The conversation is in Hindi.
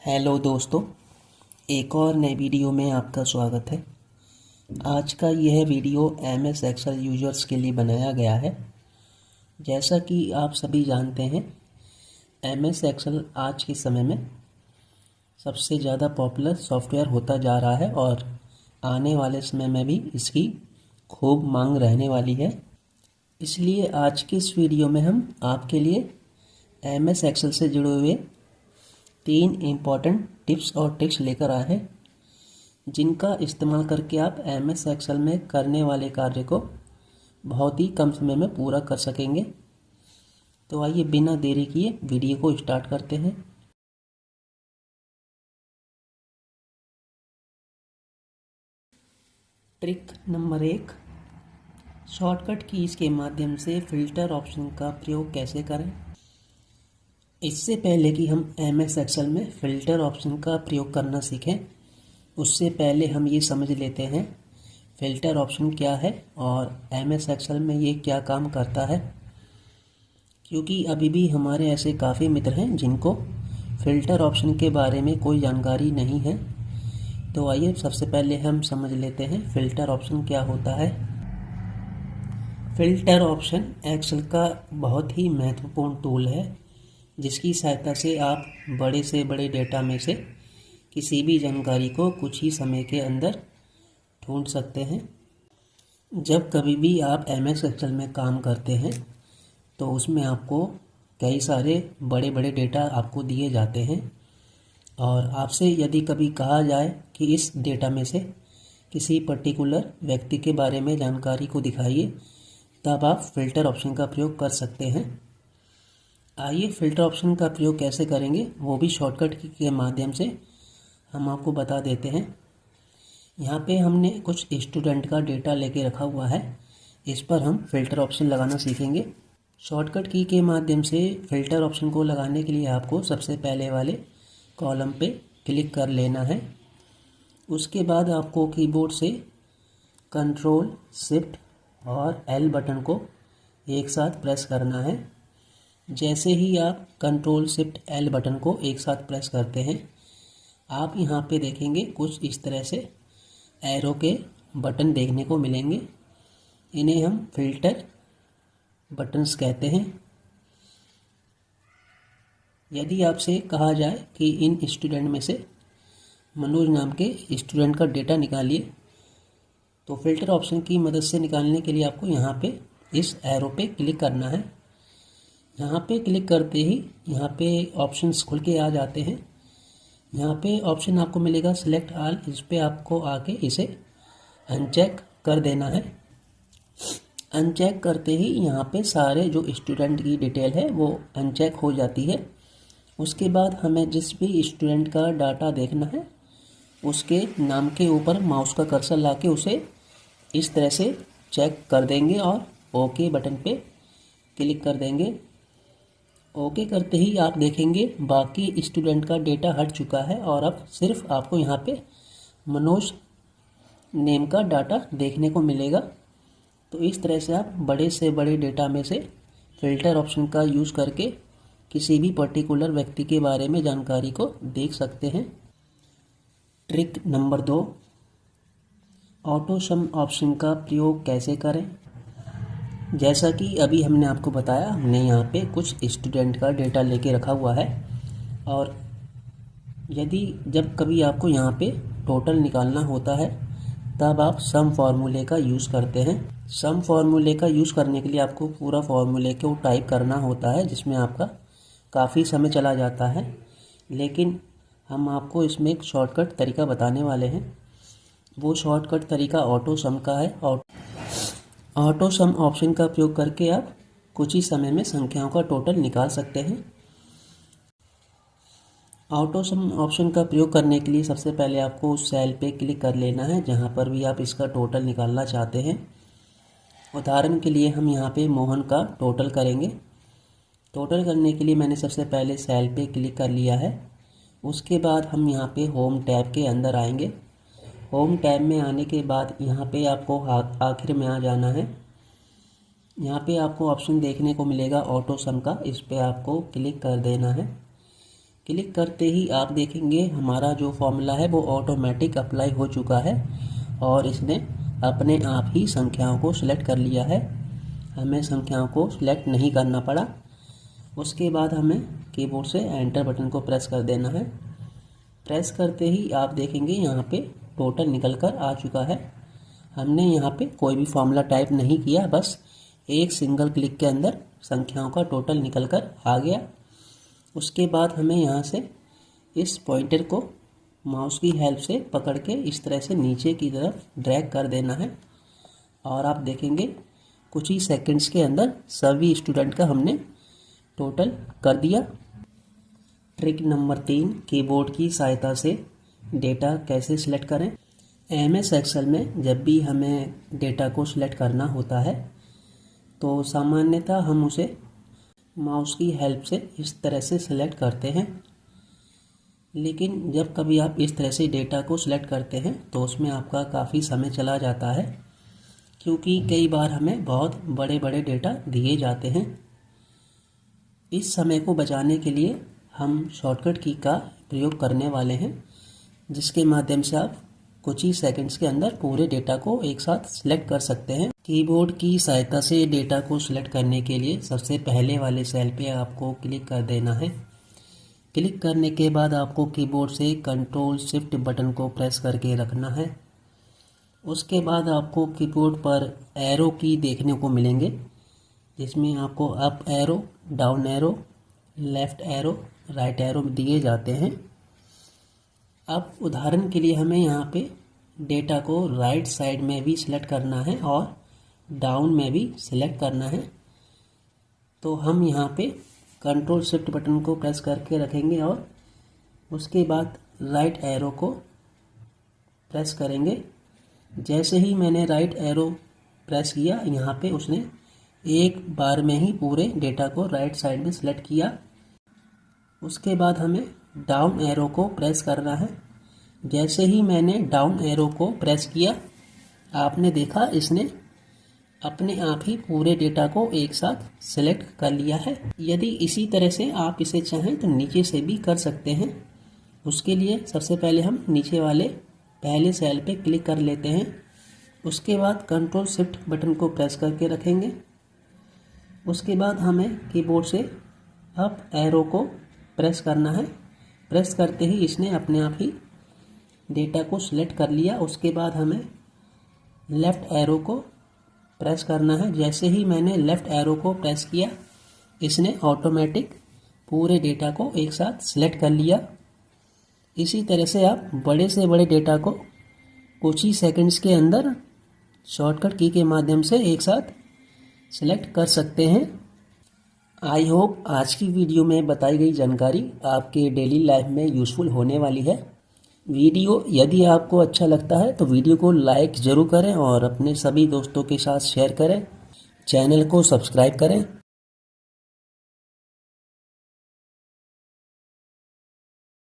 हेलो दोस्तों, एक और नए वीडियो में आपका स्वागत है। आज का यह वीडियो MS एक्सेल यूजर्स के लिए बनाया गया है। जैसा कि आप सभी जानते हैं, MS एक्सेल आज के समय में सबसे ज़्यादा पॉपुलर सॉफ्टवेयर होता जा रहा है और आने वाले समय में भी इसकी खूब मांग रहने वाली है। इसलिए आज की इस वीडियो में हम आपके लिए MS एक्सेल से जुड़े हुए 3 इम्पॉर्टेंट टिप्स और ट्रिक्स लेकर आए हैं, जिनका इस्तेमाल करके आप MS एक्सेल में करने वाले कार्य को बहुत ही कम समय में पूरा कर सकेंगे। तो आइए बिना देरी किए वीडियो को स्टार्ट करते हैं। ट्रिक नंबर 1, शॉर्टकट कीज़ के माध्यम से फ़िल्टर ऑप्शन का प्रयोग कैसे करें। इससे पहले कि हम MS एक्सेल में फ़िल्टर ऑप्शन का प्रयोग करना सीखें, उससे पहले हम ये समझ लेते हैं फ़िल्टर ऑप्शन क्या है और MS एक्सेल में ये क्या काम करता है, क्योंकि अभी भी हमारे ऐसे काफ़ी मित्र हैं जिनको फ़िल्टर ऑप्शन के बारे में कोई जानकारी नहीं है। तो आइए सबसे पहले हम समझ लेते हैं फ़िल्टर ऑप्शन क्या होता है। फ़िल्टर ऑप्शन एक्सेल का बहुत ही महत्वपूर्ण टूल है, जिसकी सहायता से आप बड़े से बड़े डेटा में से किसी भी जानकारी को कुछ ही समय के अंदर ढूंढ सकते हैं। जब कभी भी आप MS एक्सेल में काम करते हैं तो उसमें आपको कई सारे बड़े बड़े डेटा आपको दिए जाते हैं और आपसे यदि कभी कहा जाए कि इस डेटा में से किसी पर्टिकुलर व्यक्ति के बारे में जानकारी को दिखाइए, तब आप फ़िल्टर ऑप्शन का प्रयोग कर सकते हैं। आइए फ़िल्टर ऑप्शन का प्रयोग कैसे करेंगे वो भी शॉर्टकट की के माध्यम से हम आपको बता देते हैं। यहाँ पे हमने कुछ स्टूडेंट का डेटा लेके रखा हुआ है, इस पर हम फ़िल्टर ऑप्शन लगाना सीखेंगे। शॉर्टकट की के माध्यम से फ़िल्टर ऑप्शन को लगाने के लिए आपको सबसे पहले वाले कॉलम पे क्लिक कर लेना है। उसके बाद आपको कीबोर्ड से कंट्रोल शिफ्ट और L बटन को एक साथ प्रेस करना है। जैसे ही आप कंट्रोल शिफ्ट L बटन को एक साथ प्रेस करते हैं, आप यहाँ पे देखेंगे कुछ इस तरह से एरो के बटन देखने को मिलेंगे। इन्हें हम फ़िल्टर बटन्स कहते हैं। यदि आपसे कहा जाए कि इन स्टूडेंट में से मनोज नाम के स्टूडेंट का डेटा निकालिए, तो फ़िल्टर ऑप्शन की मदद से निकालने के लिए आपको यहाँ पे इस एरो पे क्लिक करना है। यहाँ पे क्लिक करते ही यहाँ पे ऑप्शंस खुल के आ जाते हैं। यहाँ पे ऑप्शन आपको मिलेगा सिलेक्ट ऑल, इस पे आपको आके इसे अनचेक कर देना है। अनचेक करते ही यहाँ पे सारे जो स्टूडेंट की डिटेल है वो अनचेक हो जाती है। उसके बाद हमें जिस भी स्टूडेंट का डाटा देखना है, उसके नाम के ऊपर माउस का कर्सर लाके उसे इस तरह से चेक कर देंगे और ओके बटन पे क्लिक कर देंगे। ओके करते ही आप देखेंगे बाकी स्टूडेंट का डेटा हट चुका है और अब सिर्फ आपको यहाँ पे मनोज नेम का डाटा देखने को मिलेगा। तो इस तरह से आप बड़े से बड़े डेटा में से फ़िल्टर ऑप्शन का यूज़ करके किसी भी पर्टिकुलर व्यक्ति के बारे में जानकारी को देख सकते हैं। Trick number 2, auto some option का प्रयोग कैसे करें। जैसा कि अभी हमने आपको बताया, हमने यहाँ पे कुछ स्टूडेंट का डेटा लेके रखा हुआ है और यदि जब कभी आपको यहाँ पे टोटल निकालना होता है, तब आप सम फार्मूले का यूज़ करते हैं। सम फार्मूले का यूज़ करने के लिए आपको पूरा फार्मूले को टाइप करना होता है, जिसमें आपका काफ़ी समय चला जाता है, लेकिन हम आपको इसमें एक शॉर्टकट तरीका बताने वाले हैं। वो शॉर्टकट तरीका ऑटो सम का है और ऑटो सम ऑप्शन का प्रयोग करके आप कुछ ही समय में संख्याओं का टोटल निकाल सकते हैं। ऑटो सम ऑप्शन का प्रयोग करने के लिए सबसे पहले आपको उस सेल पे क्लिक कर लेना है जहां पर भी आप इसका टोटल निकालना चाहते हैं। उदाहरण के लिए हम यहाँ पे मोहन का टोटल करेंगे। टोटल करने के लिए मैंने सबसे पहले सेल पे क्लिक कर लिया है। उसके बाद हम यहाँ पे होम टैब के अंदर आएंगे। होम टैब में आने के बाद यहाँ पे आपको आखिर में आ जाना है। यहाँ पे आपको ऑप्शन देखने को मिलेगा ऑटो सम का, इस पे आपको क्लिक कर देना है। क्लिक करते ही आप देखेंगे हमारा जो फॉर्मूला है वो ऑटोमेटिक अप्लाई हो चुका है और इसने अपने आप ही संख्याओं को सिलेक्ट कर लिया है। हमें संख्याओं को सिलेक्ट नहीं करना पड़ा। उसके बाद हमें कीबोर्ड से एंटर बटन को प्रेस कर देना है। प्रेस करते ही आप देखेंगे यहाँ पे टोटल निकल कर आ चुका है। हमने यहाँ पे कोई भी फॉर्मूला टाइप नहीं किया, बस एक सिंगल क्लिक के अंदर संख्याओं का टोटल निकल कर आ गया। उसके बाद हमें यहाँ से इस पॉइंटर को माउस की हेल्प से पकड़ के इस तरह से नीचे की तरफ ड्रैग कर देना है और आप देखेंगे कुछ ही सेकंड्स के अंदर सभी स्टूडेंट का हमने टोटल कर दिया। ट्रिक नंबर 3, कीबोर्ड की सहायता से डेटा कैसे सिलेक्ट करें। MS एक्सेल में जब भी हमें डेटा को सिलेक्ट करना होता है तो सामान्यतः हम उसे माउस की हेल्प से इस तरह से सिलेक्ट करते हैं, लेकिन जब कभी आप इस तरह से डेटा को सिलेक्ट करते हैं तो उसमें आपका काफ़ी समय चला जाता है, क्योंकि कई बार हमें बहुत बड़े बड़े डेटा दिए जाते हैं। इस समय को बचाने के लिए हम शॉर्टकट की का प्रयोग करने वाले हैं, जिसके माध्यम से आप कुछ ही सेकंड्स के अंदर पूरे डेटा को एक साथ सिलेक्ट कर सकते हैं। कीबोर्ड की सहायता से डेटा को सिलेक्ट करने के लिए सबसे पहले वाले सेल पे आपको क्लिक कर देना है। क्लिक करने के बाद आपको कीबोर्ड से कंट्रोल शिफ्ट बटन को प्रेस करके रखना है। उसके बाद आपको कीबोर्ड पर एरो की देखने को मिलेंगे, जिसमें आपको up arrow, down arrow, left arrow, right arrow दिए जाते हैं। अब उदाहरण के लिए हमें यहाँ पे डेटा को राइट साइड में भी सिलेक्ट करना है और डाउन में भी सिलेक्ट करना है, तो हम यहाँ पे कंट्रोल शिफ्ट बटन को प्रेस करके रखेंगे और उसके बाद राइट एरो को प्रेस करेंगे। जैसे ही मैंने राइट एरो प्रेस किया, यहाँ पे उसने एक बार में ही पूरे डेटा को राइट साइड में सिलेक्ट किया। उसके बाद हमें डाउन एरो को प्रेस करना है। जैसे ही मैंने डाउन एरो को प्रेस किया, आपने देखा इसने अपने आप ही पूरे डेटा को एक साथ सेलेक्ट कर लिया है। यदि इसी तरह से आप इसे चाहें तो नीचे से भी कर सकते हैं। उसके लिए सबसे पहले हम नीचे वाले पहले सेल पे क्लिक कर लेते हैं। उसके बाद कंट्रोल शिफ्ट बटन को प्रेस करके रखेंगे। उसके बाद हमें कीबोर्ड से अप एरो को प्रेस करना है। प्रेस करते ही इसने अपने आप ही डेटा को सिलेक्ट कर लिया। उसके बाद हमें लेफ़्ट एरो को प्रेस करना है। जैसे ही मैंने लेफ़्ट एरो को प्रेस किया, इसने ऑटोमेटिक पूरे डेटा को एक साथ सिलेक्ट कर लिया। इसी तरह से आप बड़े से बड़े डेटा को कुछ ही सेकंड्स के अंदर शॉर्टकट की के माध्यम से एक साथ सिलेक्ट कर सकते हैं। आई होप आज की वीडियो में बताई गई जानकारी आपके डेली लाइफ में यूज़फुल होने वाली है। वीडियो यदि आपको अच्छा लगता है तो वीडियो को लाइक ज़रूर करें और अपने सभी दोस्तों के साथ शेयर करें। चैनल को सब्सक्राइब करें।